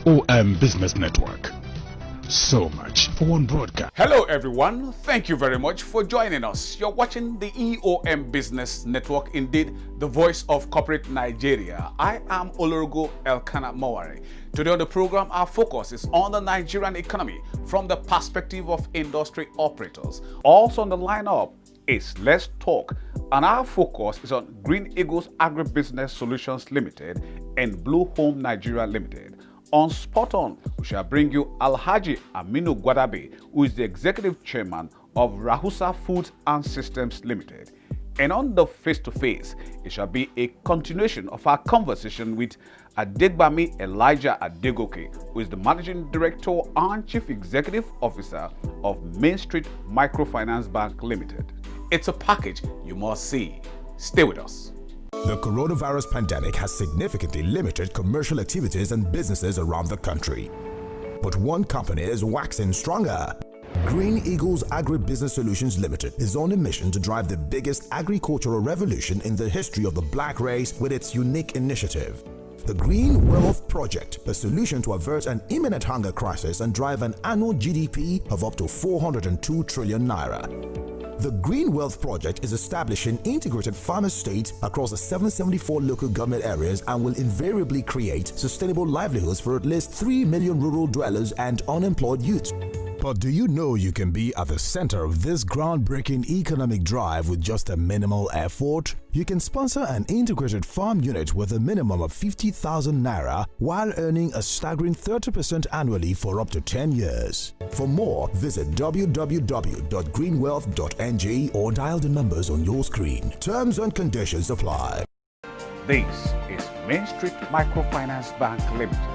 Eom Business Network. So much for one broadcast. Hello everyone, thank you very much for joining us. You're watching the Eom Business Network, indeed the voice of corporate Nigeria. I am Olorgo Elkanah Mawari. Today on the program, our focus is on the Nigerian economy from the perspective of industry operators. Also on the lineup is Let's Talk, and our focus is on Green Eagles Agribusiness Solutions Limited and Blue Home Nigeria Limited. On Spot On, we shall bring you Alhaji Aminu Gwadabe, who is the executive chairman of RAHUSA Foods and Systems Limited. And on the face-to-face, it shall be a continuation of our conversation with Adegbami Elijah Adegoke, who is the managing director and chief executive officer of Main Street Microfinance Bank Limited. It's a package you must see. Stay with us. The coronavirus pandemic has significantly limited commercial activities and businesses around the country. But one company is waxing stronger. Green Eagles Agribusiness Solutions Limited is on a mission to drive the biggest agricultural revolution in the history of the black race with its unique initiative. The Green Wealth Project, a solution to avert an imminent hunger crisis and drive an annual GDP of up to 402 trillion naira. The Green Wealth Project is establishing integrated farm estates across the 774 local government areas and will invariably create sustainable livelihoods for at least 3 million rural dwellers and unemployed youths. But do you know you can be at the center of this groundbreaking economic drive with just a minimal effort? You can sponsor an integrated farm unit with a minimum of 50,000 naira while earning a staggering 30% annually for up to 10 years. For more, visit www.greenwealth.ng or dial the numbers on your screen. Terms and conditions apply. This is Main Street Microfinance Bank Limited.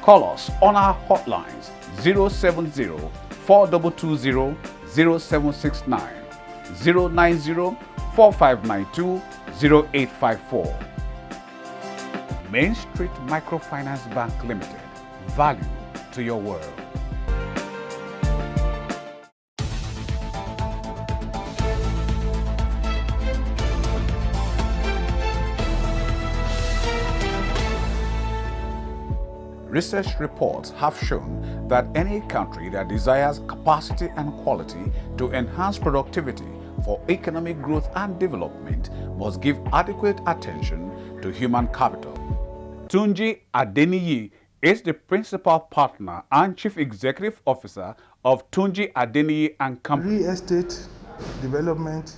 Call us on our hotlines 070-4220-0769, 090-4592-0854. Main Street Microfinance Bank Limited. Value to your world. Research reports have shown that any country that desires capacity and quality to enhance productivity for economic growth and development must give adequate attention to human capital. UNJI ADENIYI is the principal partner and chief executive officer of UNJI ADENIYI and Company. Real estate development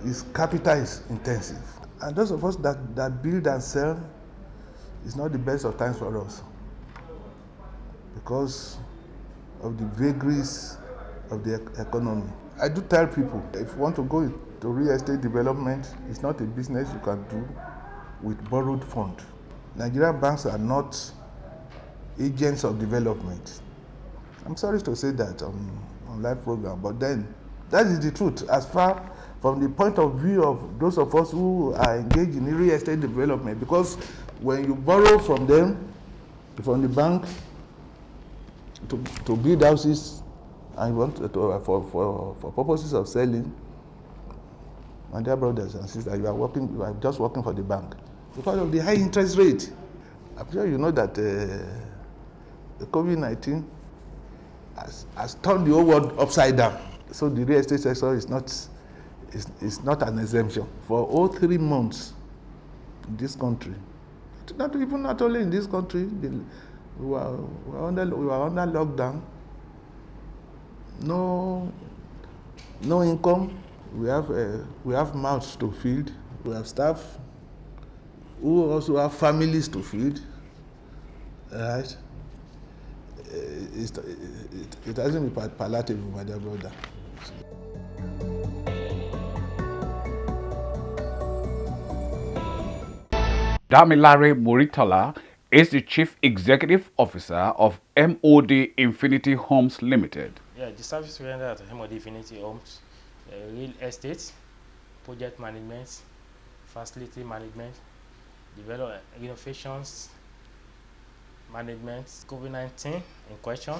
is capital intensive, and those of us that build and sell, it's not the best of times for us because of the vagaries of the economy. I do tell people, if you want to go into real estate development, it's not a business you can do with borrowed funds. Nigerian banks are not agents of development. I'm sorry to say that on live program, but then that is the truth as far from the point of view of those of us who are engaged in real estate development, because when you borrow from them, from the bank, to build houses, and you want for purposes of selling, my dear brothers and sisters, you are just working for the bank because of the high interest rate. I'm sure you know that the COVID-19 has turned the whole world upside down. So the real estate sector is not an exemption. For all 3 months in this country, not only in this country, we were under lockdown. No income. We have mouths to feed. We have staff who also have families to feed. Right? It hasn't been palatable, my dear brother. Damilare Muritala is the Chief Executive Officer of MOD Infinity Homes Limited. the service we render at MOD Infinity Homes, real estate, project management, facility management, develop innovations management. COVID-19 in question,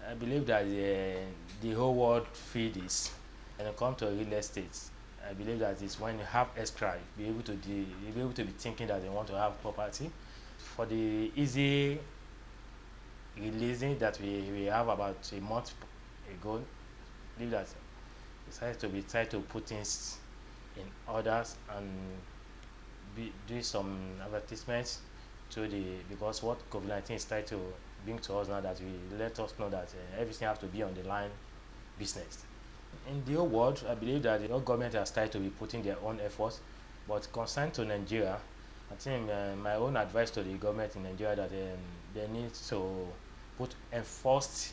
I believe that the whole world feel this. When it comes to real estate, I believe that it's when you have extra, you'll be able to be thinking that they want to have property. For the easy releasing that we have about a month ago, I believe that we try to put things in orders and do some advertisements because what COVID-19 is trying to bring to us now, that we let us know that everything has to be on the line business. In the whole world, I believe that the whole government has started to be putting their own efforts, but concerned to Nigeria, I think my own advice to the government in Nigeria that they need to enforce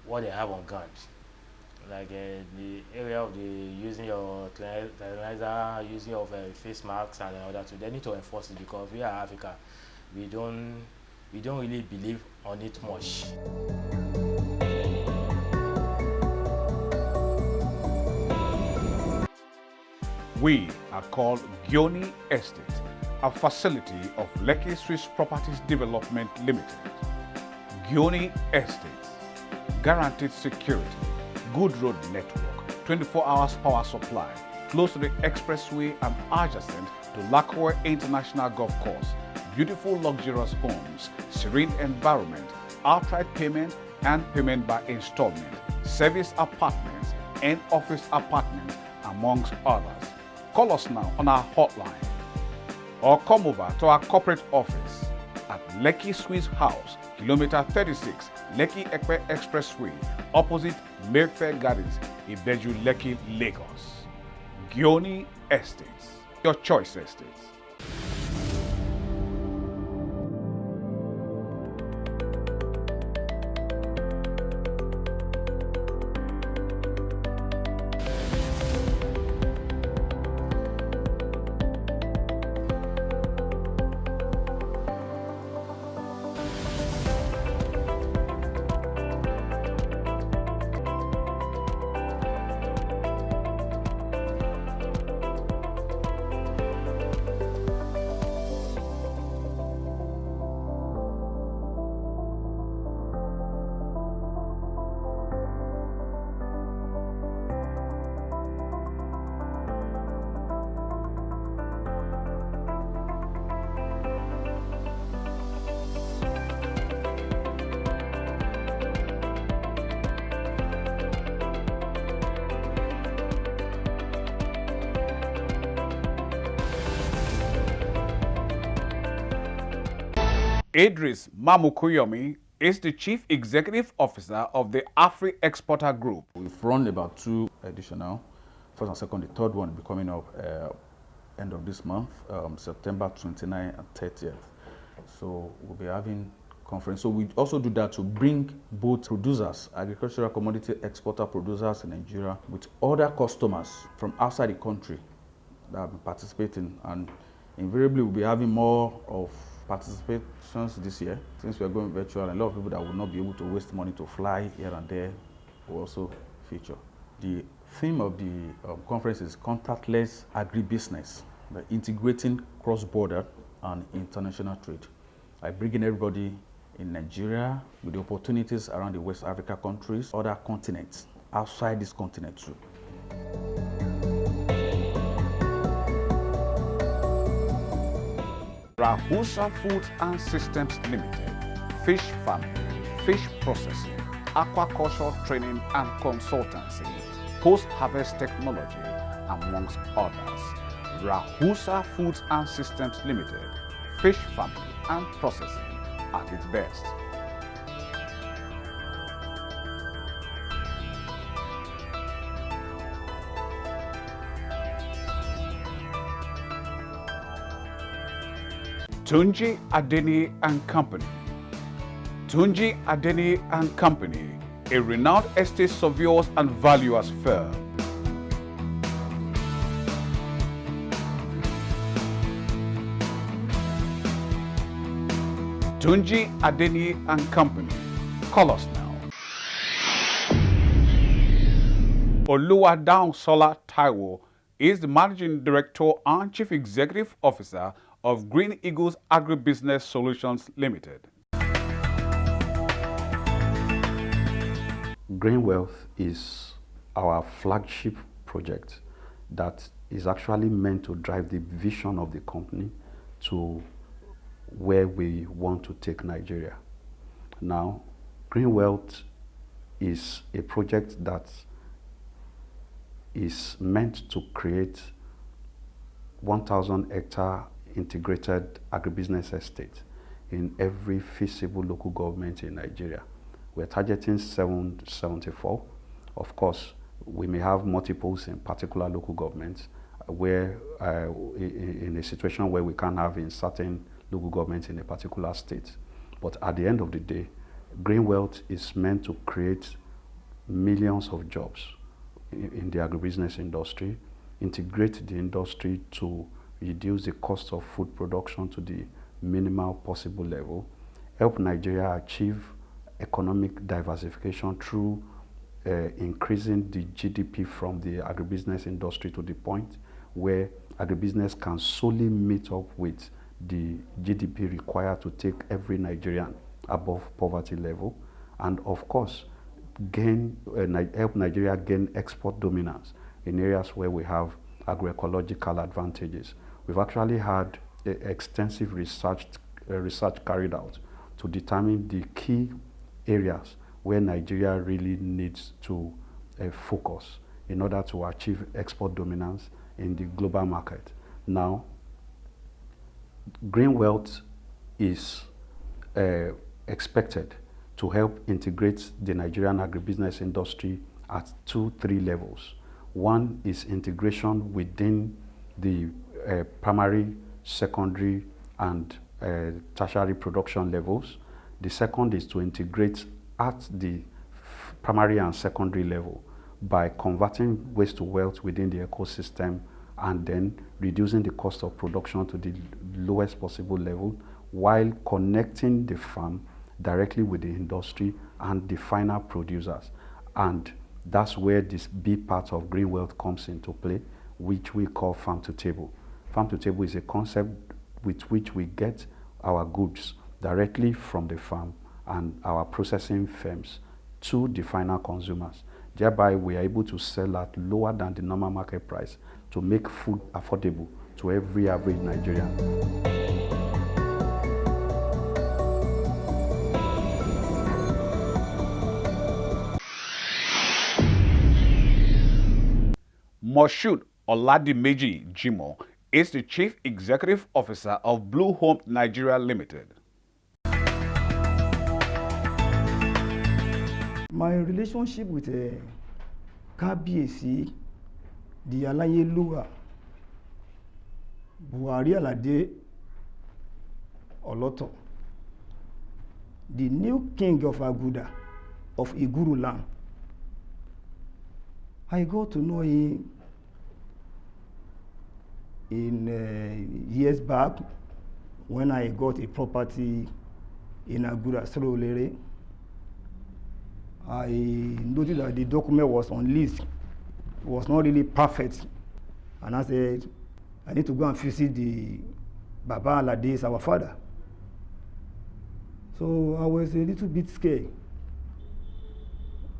what they have on ground, like the area of the using your sanitizer, using of face masks and all that. So they need to enforce it, because we are Africa, we don't really believe on it much. We are called Gyoni Estate, a facility of Lekki Swiss Properties Development Limited. Gyoni Estates, guaranteed security, good road network, 24 hours power supply, close to the expressway and adjacent to Lakwe International Golf Course, beautiful luxurious homes, serene environment, outright payment and payment by installment, service apartments and office apartments, amongst others. Call us now on our hotline or come over to our corporate office at Lekki Swiss House, kilometer 36, Lekki Ekpe Expressway, opposite Mayfair Gardens, Ibeju, Lekki, Lagos. Gyoni Estates, your choice estates. Idris Mamukuyomi is the Chief Executive Officer of the AFRI Exporter Group. We've run about 2 additional, first and second. The third one will be coming up end of this month, September 29th and 30th. So we'll be having conference. So we also do that to bring both producers, agricultural commodity exporter producers in Nigeria, with other customers from outside the country that have been participating, and invariably we'll be having more of participations this year. Since we are going virtual, a lot of people that will not be able to waste money to fly here and there will also feature. The theme of the conference is contactless agribusiness, by integrating cross-border and international trade. By bringing everybody in Nigeria with the opportunities around the West Africa countries, other continents, outside this continent too. RAHUSA Foods and Systems Limited, fish farming, fish processing, aquaculture training and consultancy, post-harvest technology, amongst others. RAHUSA Foods and Systems Limited, fish farming and processing at its best. Tunji ADENIYI and Company. Tunji ADENIYI and Company, a renowned estate surveyors and valuers firm. Tunji ADENIYI and Company. Call us now Oluwadansola Taiwo is the Managing Director and Chief Executive Officer of Green Eagles Agribusiness Solutions Limited. Green Wealth is our flagship project that is actually meant to drive the vision of the company to where we want to take Nigeria. Now, Green Wealth is a project that is meant to create 1,000 hectare integrated agribusiness estate in every feasible local government in Nigeria. We're targeting 774. Of course, we may have multiples in particular local governments where in a situation where we can't have in certain local governments in a particular state. But at the end of the day, Green Wealth is meant to create millions of jobs in the agribusiness industry, integrate the industry to reduce the cost of food production to the minimal possible level, help Nigeria achieve economic diversification through increasing the GDP from the agribusiness industry to the point where agribusiness can solely meet up with the GDP required to take every Nigerian above poverty level, and of course help Nigeria gain export dominance in areas where we have agroecological advantages. We've actually had extensive research carried out to determine the key areas where Nigeria really needs to focus in order to achieve export dominance in the global market. Now, Green Wealth is expected to help integrate the Nigerian agribusiness industry at 3 levels. One is integration within the primary, secondary, and tertiary production levels. The second is to integrate at the primary and secondary level by converting waste to wealth within the ecosystem and then reducing the cost of production to the lowest possible level while connecting the farm directly with the industry and the final producers. And that's where this B part of Green Wealth comes into play, which we call farm to table. Farm to table is a concept with which we get our goods directly from the farm and our processing firms to the final consumers. Thereby, we are able to sell at lower than the normal market price to make food affordable to every average Nigerian. Moshood Oladimeji Jimo is the Chief Executive Officer of Blue Home Nigeria Limited. My relationship with Kábíyèsí the Aláyélúwà Buhari Aládé Ọlọ́tọ̀, the new king of Aguda of Iguru land. I got to know him in years back when I got a property in Aguda, Surulere. I noticed that the document was on list, was not really perfect. And I said, I need to go and visit the Baba Aládé, our father. So I was a little bit scared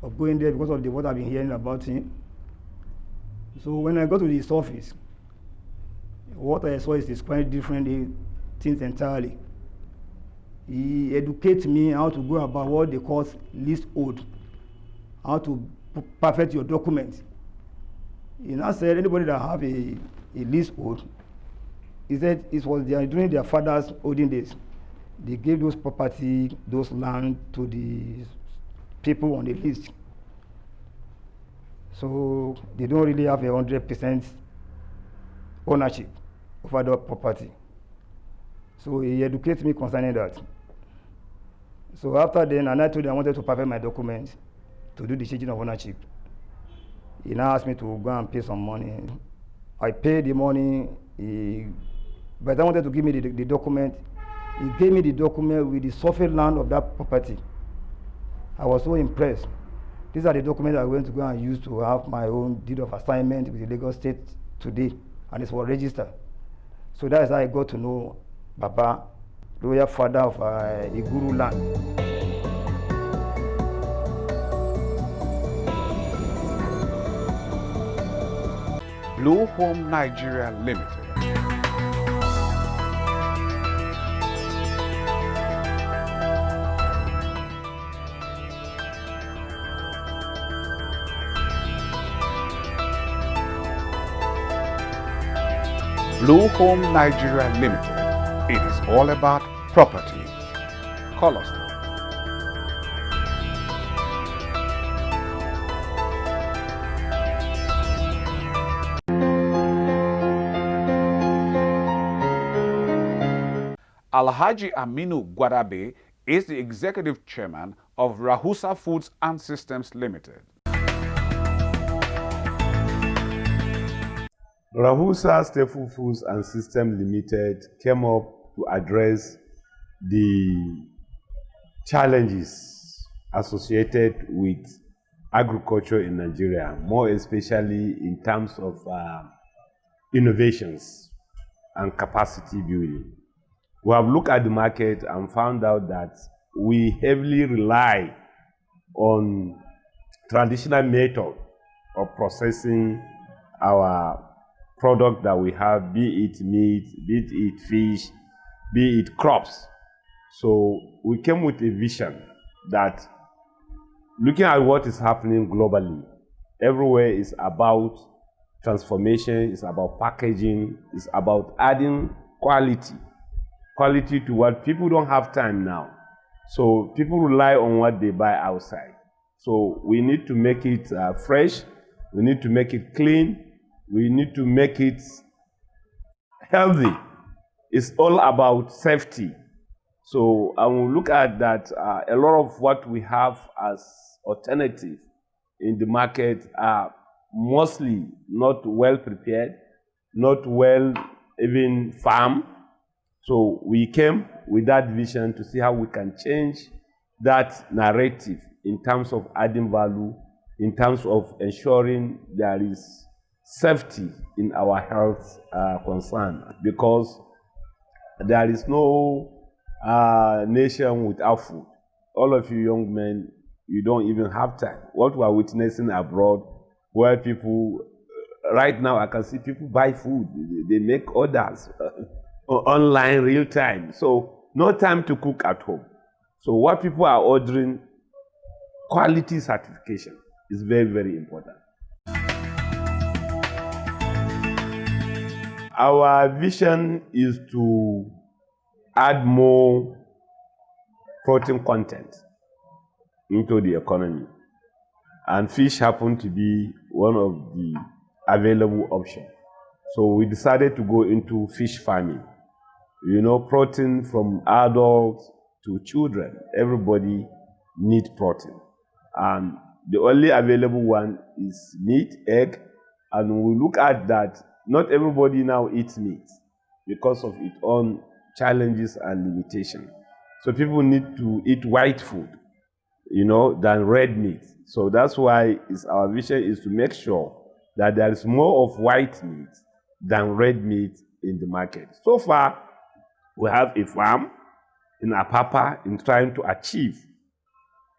of going there because of what I've been hearing about him. So when I got to his office, what I saw is quite different things entirely. He educates me how to go about what they call leasehold, how to perfect your documents. He now said anybody that have a leasehold, he said it was during their father's olden days. They gave those property, those land to the people on the list. So they don't really have 100% ownership over the property. So he educated me concerning that. So after then, and I told him I wanted to perfect my documents to do the changing of ownership. He now asked me to go and pay some money. I paid the money. But I wanted to give me the document. He gave me the document with the surface land of that property. I was so impressed. These are the documents I'm going to go and use to have my own deed of assignment with the Lagos State today, and it's for register. So that is how I got to know Baba, royal father of Iguru land. Blue Home Nigeria Limited. Blue Home Nigeria Limited. It is all about property. Call us now. Alhaji Aminu Gwadabe is the executive chairman of RAHUSA Foods and Systems Limited. RAHUSA Staple Foods and Systems Limited came up to address the challenges associated with agriculture in Nigeria, more especially in terms of innovations and capacity building. We have looked at the market and found out that we heavily rely on traditional method of processing our product that we have, be it meat, be it fish, be it crops. So we came with a vision that looking at what is happening globally, everywhere is about transformation, it's about packaging, it's about adding quality to what people don't have time now. So people rely on what they buy outside. So we need to make it fresh, we need to make it clean, we need to make it healthy. It's all about safety. So I will look at that. A lot of what we have as alternative in the market are mostly not well prepared, not well even farmed. So we came with that vision to see how we can change that narrative in terms of adding value, in terms of ensuring there is safety in our health concern, because there is no nation without food. All of you young men, you don't even have time. What we are witnessing abroad, where people, right now I can see people buy food, they make orders online real time. So no time to cook at home. So what people are ordering, quality certification is very, very important. Our vision is to add more protein content into the economy. And fish happen to be one of the available options. So we decided to go into fish farming. You know, protein from adults to children, everybody needs protein. And the only available one is meat, egg, and we look at that. Not everybody now eats meat because of its own challenges and limitations. So people need to eat white food, you know, than red meat. So that's why our vision is to make sure that there is more of white meat than red meat in the market. So far, we have a farm in Apapa in trying to achieve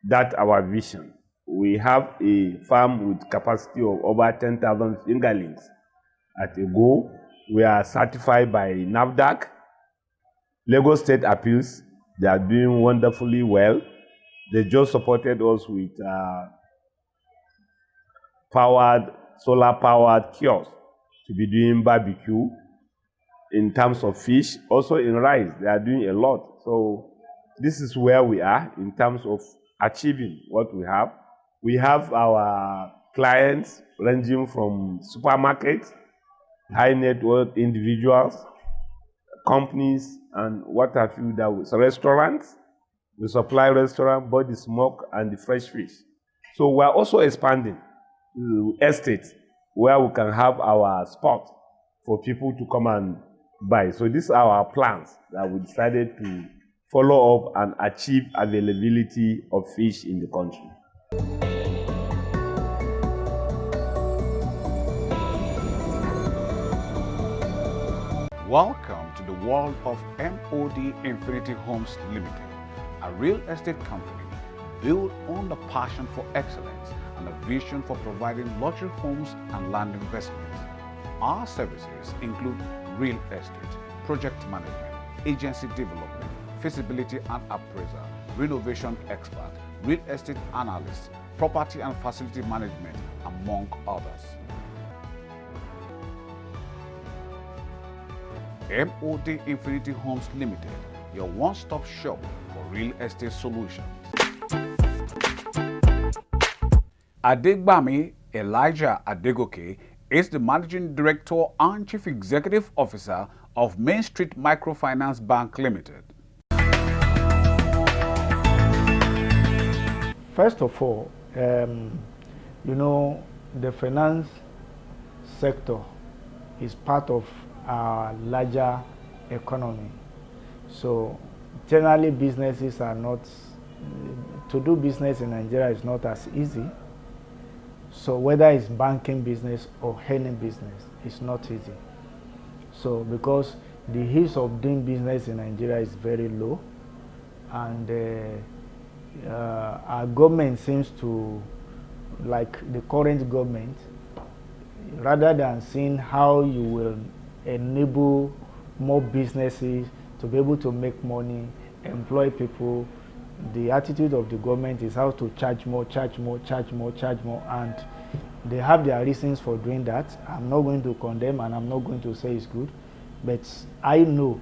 that our vision. We have a farm with capacity of over 10,000 fingerlings. At a go, we are certified by NAFDAC. Lagos State Appeals, they are doing wonderfully well. They just supported us with solar-powered kiosks to be doing barbecue. In terms of fish, also in rice, they are doing a lot. So this is where we are in terms of achieving what we have. We have our clients ranging from supermarkets, high net worth individuals, companies, and what have you, so restaurants. We supply restaurants, both the smoke and the fresh fish. So we're also expanding to estates where we can have our spot for people to come and buy. So these are our plans that we decided to follow up and achieve availability of fish in the country. Welcome to the world of MOD Infinity Homes Limited, a real estate company built on the passion for excellence and a vision for providing luxury homes and land investments. Our services include real estate, project management, agency development, feasibility and appraisal, renovation expert, real estate analyst, property and facility management, among others. MOD Infinity Homes Limited, your one-stop shop for real estate solutions. Adegbami Elijah Adegoke is the Managing Director and Chief Executive Officer of Main Street Microfinance Bank Limited. First of all, you know, the finance sector is part of our larger economy. So generally businesses are not, to do business in Nigeria is not as easy. So whether it's banking business or any business, it's not easy. So because the ease of doing business in Nigeria is very low, and our government seems to, like the current government, rather than seeing how you will enable more businesses to be able to make money, employ people, the attitude of the government is how to charge more, and they have their reasons for doing that. I'm not going to condemn and I'm not going to say it's good, but I know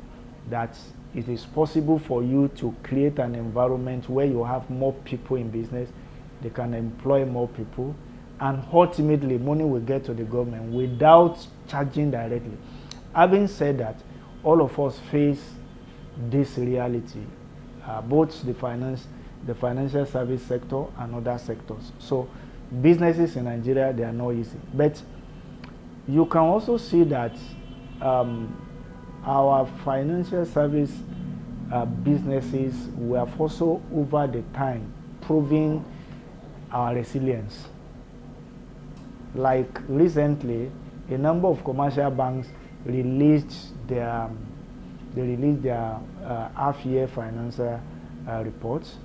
that it is possible for you to create an environment where you have more people in business, they can employ more people, and ultimately money will get to the government without charging directly. Having said that, all of us face this reality, both the financial service sector and other sectors. So businesses in Nigeria, they are not easy. But you can also see that our financial service businesses, we have also over the time proving our resilience. Like recently, a number of commercial banks released their half-year financial reports,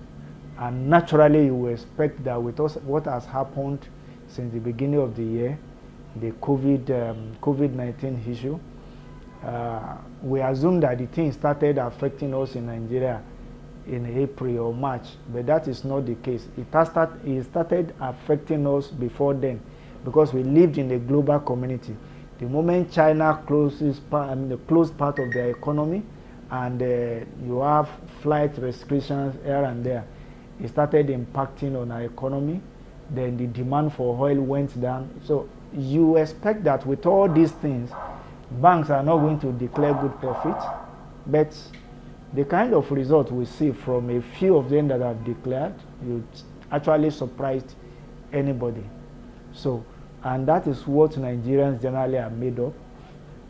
and naturally you will expect that with us, what has happened since the beginning of the year, the COVID-19 issue, we assume that the thing started affecting us in Nigeria in April or March, but that is not the case. It started affecting us before then, because we lived in a global community. The moment China closed part of their economy, and you have flight restrictions here and there, it started impacting on our economy. Then the demand for oil went down. So you expect that with all these things, banks are not going to declare good profit, but the kind of result we see from a few of them that have declared, you actually surprised anybody. So, and that is what Nigerians generally are made of,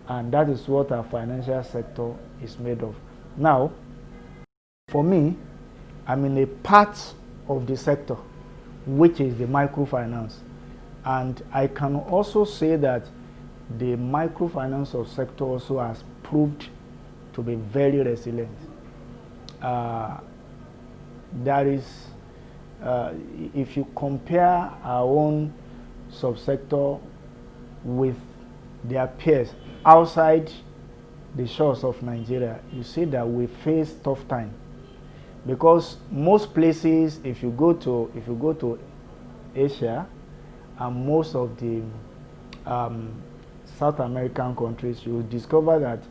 and that is what our financial sector is made of. Now, for me, I'm in a part of the sector, which is the microfinance. And I can also say that the microfinance sector also has proved to be very resilient. There is, if you compare our own subsector with their peers outside the shores of Nigeria, you see that we face tough time, because most places, if you go to Asia and most of the South American countries, you will discover that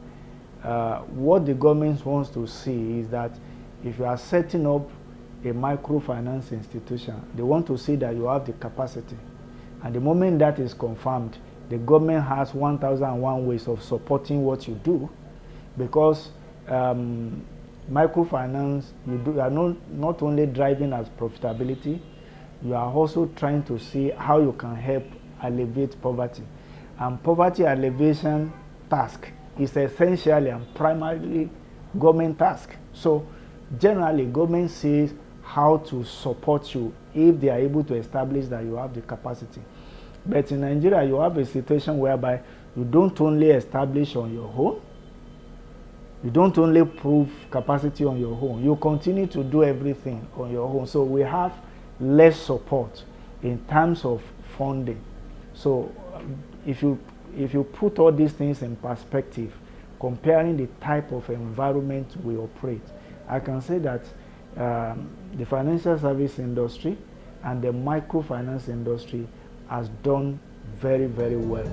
what the government wants to see is that if you are setting up a microfinance institution, they want to see that you have the capacity. And the moment that is confirmed, the government has 1,001 ways of supporting what you do, because microfinance, you are not only driving as profitability, you are also trying to see how you can help alleviate poverty. And poverty alleviation task is essentially and primarily government task. So generally, government sees how to support you if they are able to establish that you have the capacity. But in Nigeria, you have a situation whereby you don't only establish on your own, You don't only prove capacity on your own, you continue to do everything on your own. So we have less support in terms of funding. So if you put all these things in perspective, comparing the type of environment we operate, I can say that the financial service industry and the microfinance industry has done very, very well.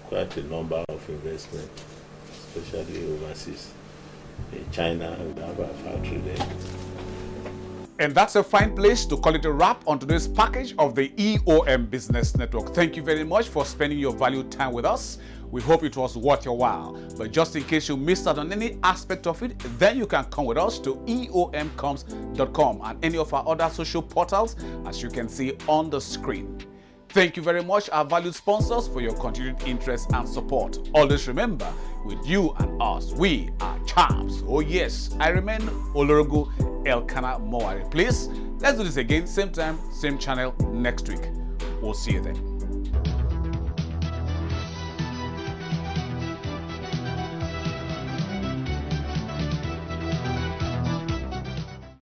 Quite a number of investments, especially overseas. In China, we have a factory there. And that's a fine place to call it a wrap on today's package of the EOM Business Network. Thank you very much for spending your valued time with us. We hope it was worth your while. But just in case you missed out on any aspect of it, then you can come with us to eomcoms.com and any of our other social portals, as you can see on the screen. Thank you very much, our valued sponsors, for your continued interest and support. Always remember, with you and us, we are champs. Oh yes, I remain Olorogo Elkanah Mowari. Please, let's do this again, same time, same channel next week. We'll see you then.